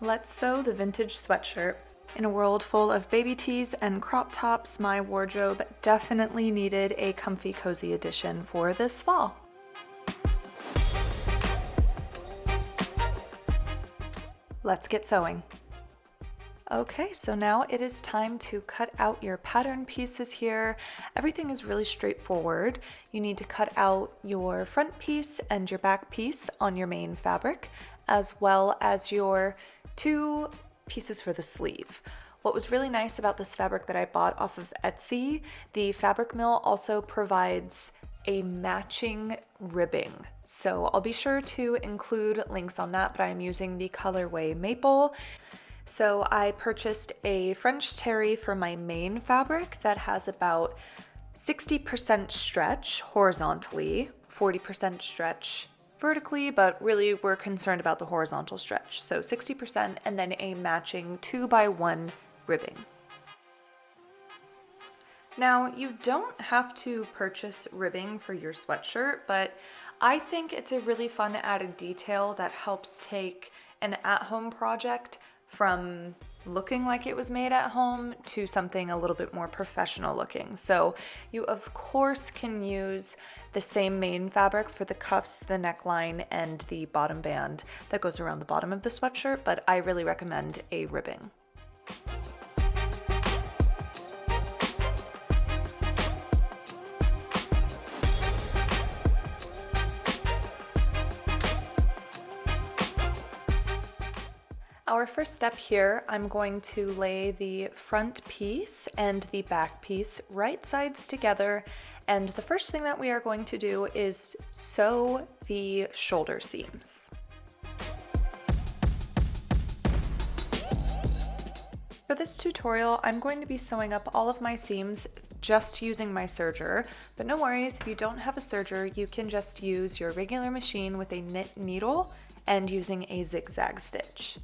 Let's sew the vintage sweatshirt. In a world full of baby tees and crop tops, my wardrobe definitely needed a comfy, cozy addition for this fall. Let's get sewing. Okay, so now it is time to cut out your pattern pieces here. Everything is really straightforward. You need to cut out your front piece and your back piece on your main fabric, as well as your two pieces for the sleeve. What was really nice about this fabric that I bought off of Etsy, the fabric mill also provides a matching ribbing. So I'll be sure to include links on that, but I'm using the colorway Maple. So I purchased a French terry for my main fabric that has about 60% stretch horizontally, 40% stretch vertically, but really we're concerned about the horizontal stretch. So 60% and then a matching 2x1 ribbing. Now, you don't have to purchase ribbing for your sweatshirt, but I think it's a really fun added detail that helps take an at-home project from looking like it was made at home to something a little bit more professional looking. So you of course can use the same main fabric for the cuffs, the neckline, and the bottom band that goes around the bottom of the sweatshirt, but I really recommend a ribbing. Our first step here, I'm going to lay the front piece and the back piece right sides together, and the first thing that we are going to do is sew the shoulder seams. For this tutorial, I'm going to be sewing up all of my seams just using my serger, but no worries, if you don't have a serger, you can just use your regular machine with a knit needle and using a zigzag stitch.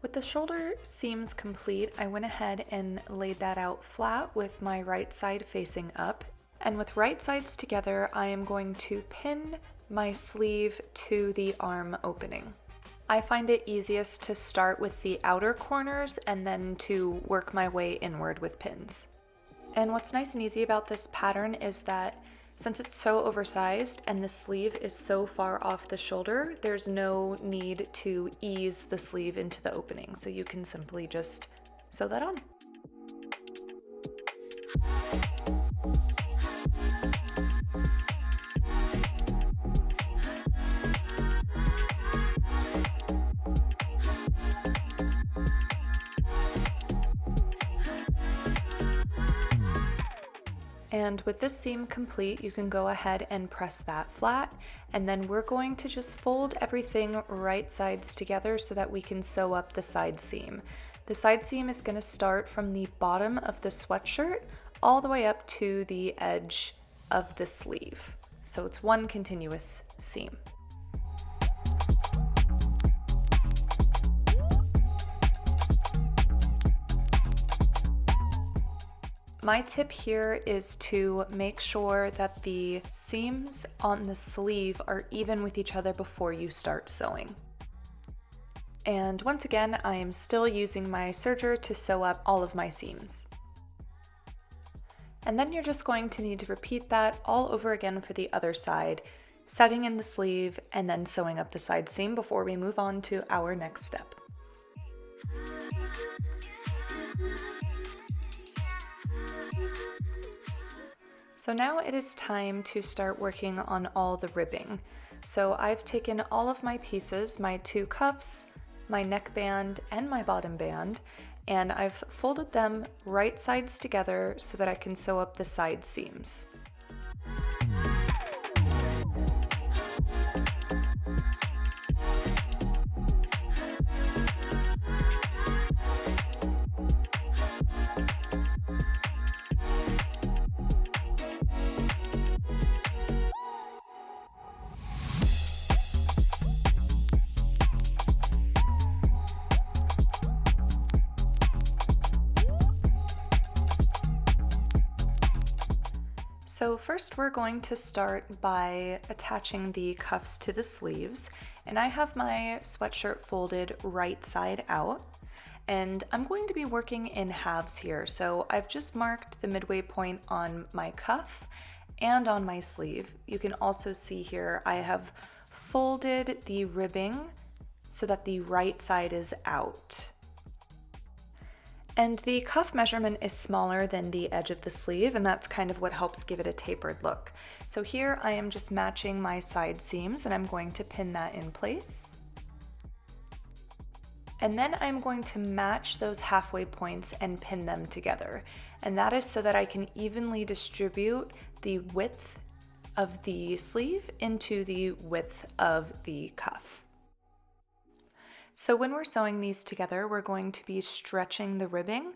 With the shoulder seams complete, I went ahead and laid that out flat with my right side facing up. And with right sides together, I am going to pin my sleeve to the arm opening. I find it easiest to start with the outer corners and then to work my way inward with pins. And what's nice and easy about this pattern is that since it's so oversized and the sleeve is so far off the shoulder, there's no need to ease the sleeve into the opening. So you can simply just sew that on. And with this seam complete, you can go ahead and press that flat, and then we're going to just fold everything right sides together so that we can sew up the side seam. The side seam is going to start from the bottom of the sweatshirt all the way up to the edge of the sleeve. So it's one continuous seam. My tip here is to make sure that the seams on the sleeve are even with each other before you start sewing. And once again, I am still using my serger to sew up all of my seams. And then you're just going to need to repeat that all over again for the other side, setting in the sleeve and then sewing up the side seam before we move on to our next step. So now it is time to start working on all the ribbing. So I've taken all of my pieces, my two cuffs, my neckband, and my bottom band, and I've folded them right sides together so that I can sew up the side seams. So first we're going to start by attaching the cuffs to the sleeves, and I have my sweatshirt folded right side out, and I'm going to be working in halves here. So I've just marked the midway point on my cuff and on my sleeve. You can also see here I have folded the ribbing so that the right side is out. And the cuff measurement is smaller than the edge of the sleeve, and that's kind of what helps give it a tapered look. So here I am just matching my side seams, and I'm going to pin that in place. And then I'm going to match those halfway points and pin them together. And that is so that I can evenly distribute the width of the sleeve into the width of the cuff. So when we're sewing these together, we're going to be stretching the ribbing,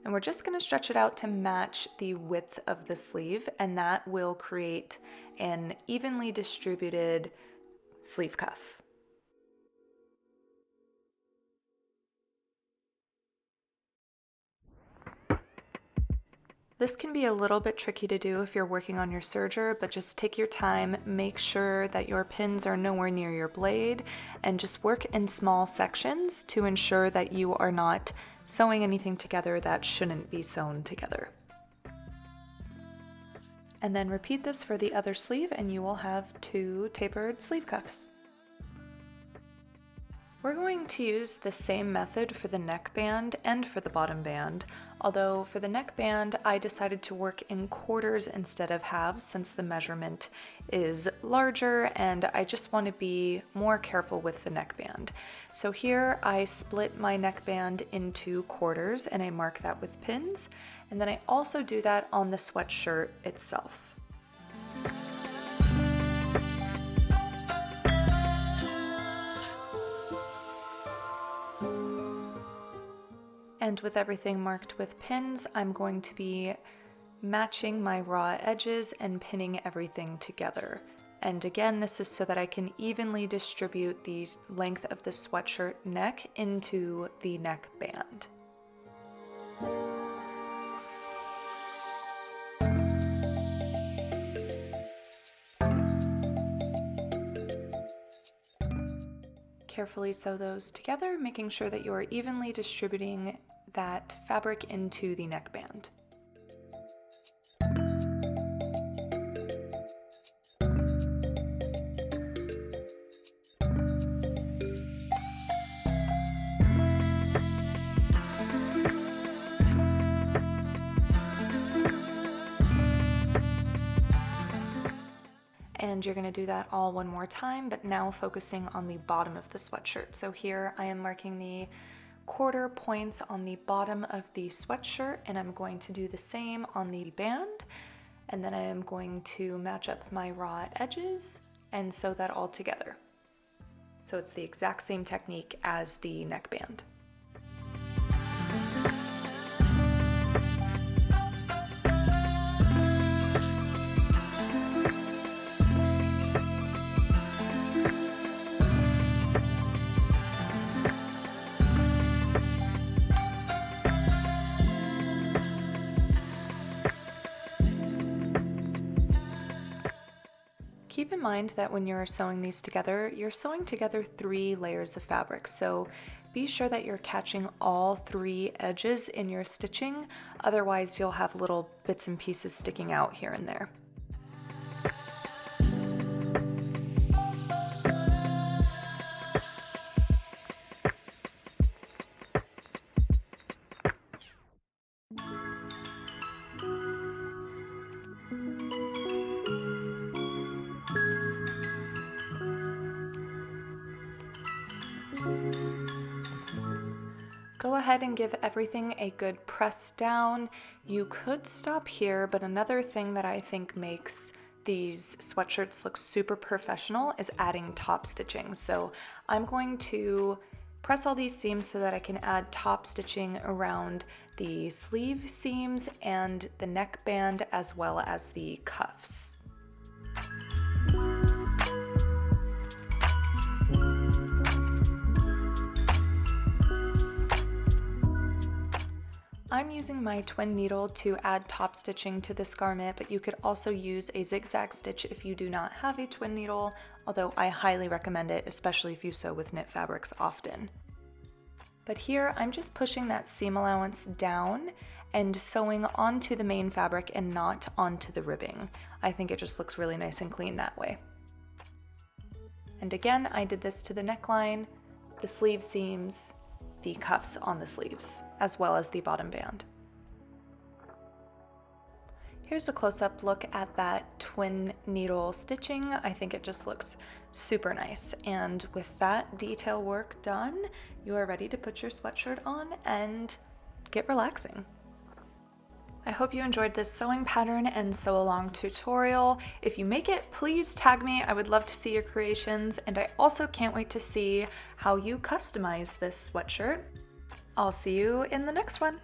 and we're just going to stretch it out to match the width of the sleeve, and that will create an evenly distributed sleeve cuff. This can be a little bit tricky to do if you're working on your serger, but just take your time, make sure that your pins are nowhere near your blade, and just work in small sections to ensure that you are not sewing anything together that shouldn't be sewn together. And then repeat this for the other sleeve and you will have 2 tapered sleeve cuffs. We're going to use the same method for the neckband and for the bottom band, although for the neckband I decided to work in quarters instead of halves since the measurement is larger and I just want to be more careful with the neckband. So here I split my neckband into quarters and I mark that with pins, and then I also do that on the sweatshirt itself. And with everything marked with pins, I'm going to be matching my raw edges and pinning everything together. And again, this is so that I can evenly distribute the length of the sweatshirt neck into the neckband. Carefully sew those together, making sure that you are evenly distributing that fabric into the neckband. And you're going to do that all one more time, but now focusing on the bottom of the sweatshirt. So here I am marking the quarter points on the bottom of the sweatshirt, and I'm going to do the same on the band, and then I am going to match up my raw edges and sew that all together. So it's the exact same technique as the neckband. Keep in mind that when you're sewing these together, you're sewing together 3 layers of fabric, so be sure that you're catching all 3 edges in your stitching, otherwise you'll have little bits and pieces sticking out here and there. Go ahead and give everything a good press down. You could stop here, but another thing that I think makes these sweatshirts look super professional is adding top stitching. So I'm going to press all these seams so that I can add top stitching around the sleeve seams and the neckband as well as the cuffs. I'm using my twin needle to add top stitching to this garment, but you could also use a zigzag stitch if you do not have a twin needle, although I highly recommend it, especially if you sew with knit fabrics often. But here I'm just pushing that seam allowance down and sewing onto the main fabric and not onto the ribbing. I think it just looks really nice and clean that way. And again, I did this to the neckline, the sleeve seams, the cuffs on the sleeves, as well as the bottom band. Here's a close-up look at that twin needle stitching. I think it just looks super nice. And with that detail work done, you are ready to put your sweatshirt on and get relaxing. I hope you enjoyed this sewing pattern and sew along tutorial. If you make it, please tag me. I would love to see your creations, and I also can't wait to see how you customize this sweatshirt. I'll see you in the next one.